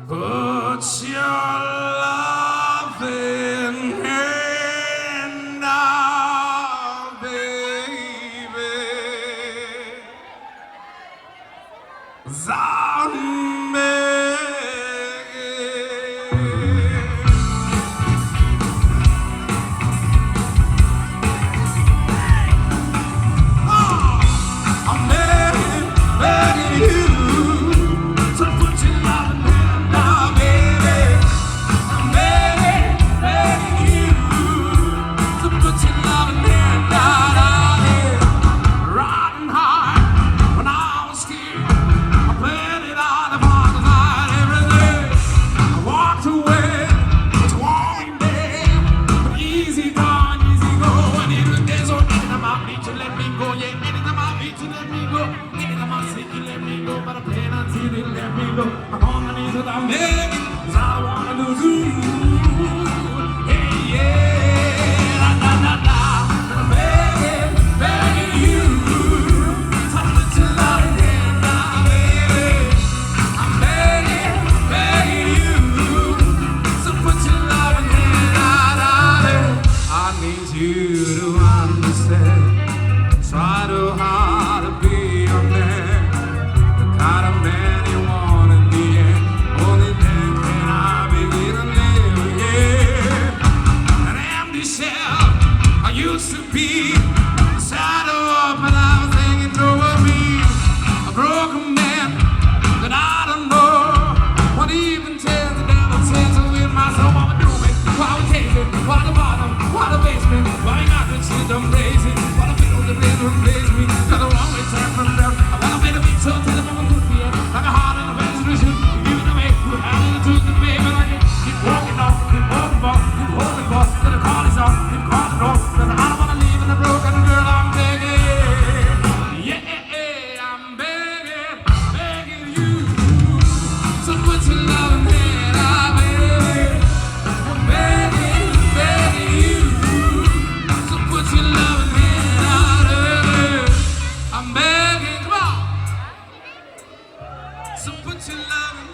Put your loving hand out, baby. Zombie. I'm on my knees without begging, 'cause I don't wanna lose you. Hey, yeah, la la la la. I'm begging, begging you. So put your loving hand down, baby. I'm begging, begging you. So put your loving hand out, darling. I need you to understand. Try too hard to be a man, the kind of man you want. Used to be a shadow of what I was hanging over me, a broken man that I don't know what even tells the devil says in my soul. What we do me, why we take it, why the bottom, why the basement, why we got this shit done blazing, why the people that didn't replace me, got the wrong way turn from them. I wanna be the beat so till the moment could be like a heart in a resolution. You know me, you have the truth and baby, I can keep walking off, keep walking off, keep holding off, till the call is off, keep calling off, till I don't wanna leave in a broken girl. I'm begging, yeah, I'm begging, begging you. So put your loving hand out, baby. I'm begging, begging you. So put your loving hand out, baby. I'm begging, come on. So put your loving